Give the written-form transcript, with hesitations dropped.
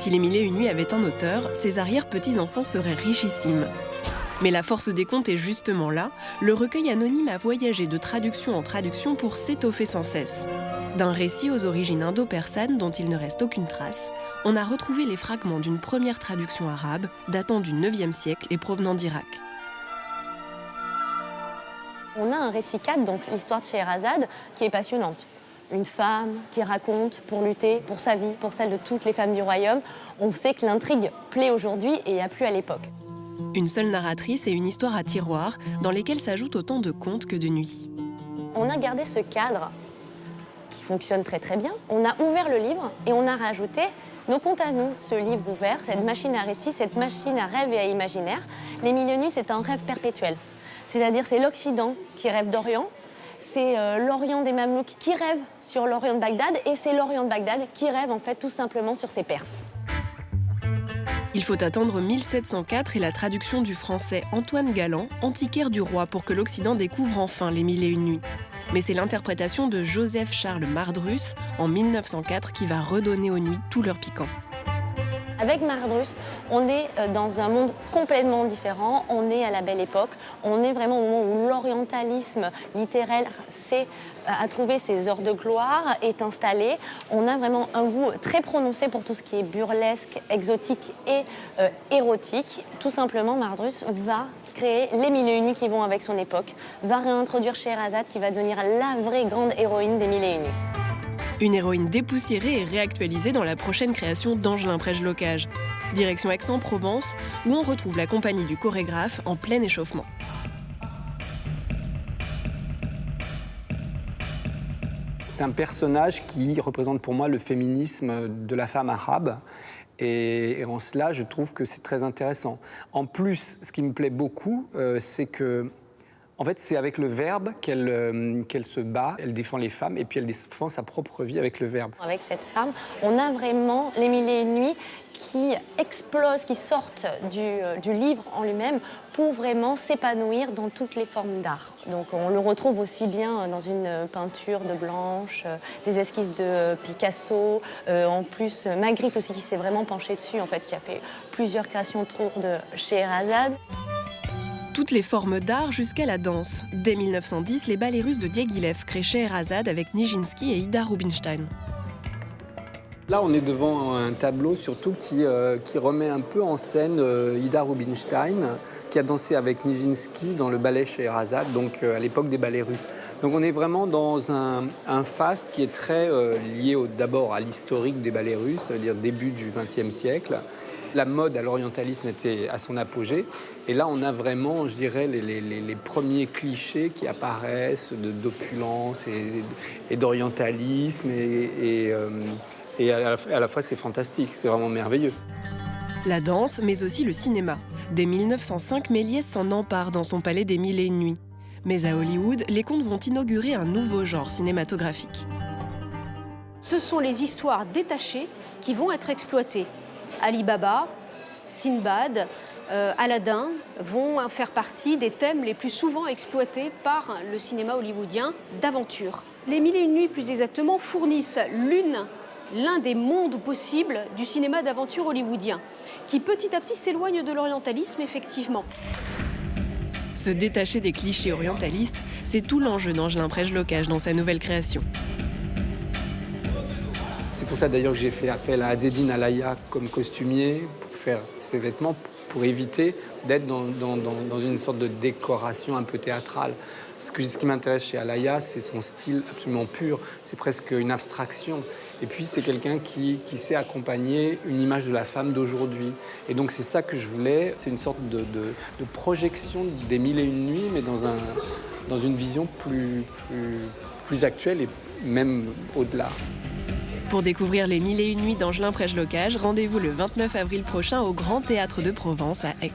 Si les Mille et une nuits avaient un auteur, ses arrière-petits-enfants seraient richissimes. Mais la force des contes est justement là. Le recueil anonyme a voyagé de traduction en traduction pour s'étoffer sans cesse. D'un récit aux origines indo-persanes dont il ne reste aucune trace, on a retrouvé les fragments d'une première traduction arabe datant du IXe siècle et provenant d'Irak. On a un récit 4, donc l'histoire de Scheherazade, qui est passionnante. Une femme qui raconte pour lutter pour sa vie, pour celle de toutes les femmes du royaume. On sait que l'intrigue plaît aujourd'hui et il n'y a plus à l'époque. Une seule narratrice et une histoire à tiroir dans lesquelles s'ajoutent autant de contes que de nuits. On a gardé ce cadre qui fonctionne très très bien. On a ouvert le livre et on a rajouté nos contes à nous, ce livre ouvert, cette machine à récit, cette machine à rêve et à imaginaire. Les Mille et une nuits, c'est un rêve perpétuel. C'est-à-dire c'est l'Occident qui rêve d'Orient, c'est l'Orient des Mamelouks qui rêve sur l'Orient de Bagdad et c'est l'Orient de Bagdad qui rêve en fait tout simplement sur ses Perses. Il faut attendre 1704 et la traduction du français Antoine Galland, antiquaire du roi, pour que l'Occident découvre enfin les Mille et une nuits. Mais c'est l'interprétation de Joseph-Charles Mardrus en 1904 qui va redonner aux nuits tout leur piquant. Avec Mardrus, on est dans un monde complètement différent, on est à la Belle Époque, on est vraiment au moment où l'orientalisme littéraire a trouvé ses heures de gloire, est installé. On a vraiment un goût très prononcé pour tout ce qui est burlesque, exotique et érotique. Tout simplement, Mardrus va créer les Mille et une nuits qui vont avec son époque, va réintroduire Scheherazade qui va devenir la vraie grande héroïne des Mille et une nuits. Une héroïne dépoussiérée et réactualisée dans la prochaine création d'Angelin Prège-Locage. Direction Aix-en-Provence, où on retrouve la compagnie du chorégraphe en plein échauffement. C'est un personnage qui représente pour moi le féminisme de la femme arabe. Et en cela, je trouve que c'est très intéressant. En plus, ce qui me plaît beaucoup, c'est que en fait, c'est avec le verbe qu'elle se bat, elle défend les femmes et puis elle défend sa propre vie avec le verbe. Avec cette femme, on a vraiment les Mille et une nuits qui explosent, qui sortent du livre en lui-même pour vraiment s'épanouir dans toutes les formes d'art. Donc on le retrouve aussi bien dans une peinture de Blanche, des esquisses de Picasso, en plus Magritte aussi qui s'est vraiment penchée dessus, en fait, qui a fait plusieurs créations autour de Scheherazade. Toutes les formes d'art jusqu'à la danse. Dès 1910, les ballets russes de Diaghilev créent Scheherazade avec Nijinsky et Ida Rubinstein. Là, on est devant un tableau surtout qui remet un peu en scène Ida Rubinstein, qui a dansé avec Nijinsky dans le ballet Scheherazade, donc à l'époque des ballets russes. Donc on est vraiment dans un faste qui est très lié d'abord à l'historique des ballets russes, ça veut dire début du XXe siècle. La mode à l'orientalisme était à son apogée. Et là, on a vraiment, je dirais, les premiers clichés qui apparaissent d'opulence et d'orientalisme. Et à la fois, c'est fantastique, c'est vraiment merveilleux. La danse, mais aussi le cinéma. Dès 1905, Méliès s'en empare dans son palais des Mille et une nuits. Mais à Hollywood, les contes vont inaugurer un nouveau genre cinématographique. Ce sont les histoires détachées qui vont être exploitées. Ali Baba, Sinbad, Aladdin vont faire partie des thèmes les plus souvent exploités par le cinéma hollywoodien d'aventure. Les Mille et une nuits, plus exactement, fournissent l'un des mondes possibles du cinéma d'aventure hollywoodien, qui petit à petit s'éloigne de l'orientalisme, effectivement. Se détacher des clichés orientalistes, c'est tout l'enjeu d'Angelin Prège-Locage dans sa nouvelle création. C'est pour ça d'ailleurs que j'ai fait appel à Azzedine Alaya comme costumier pour faire ces vêtements, pour éviter d'être dans une sorte de décoration un peu théâtrale. Ce qui m'intéresse chez Alaya, c'est son style absolument pur, c'est presque une abstraction. Et puis c'est quelqu'un qui sait accompagner une image de la femme d'aujourd'hui. Et donc c'est ça que je voulais, c'est une sorte de projection des Mille et une nuits, mais dans une vision plus actuelle et même au-delà. Pour découvrir les Mille et une nuits d'Angelin Prège-Locage, rendez-vous le 29 avril prochain au Grand Théâtre de Provence à Aix.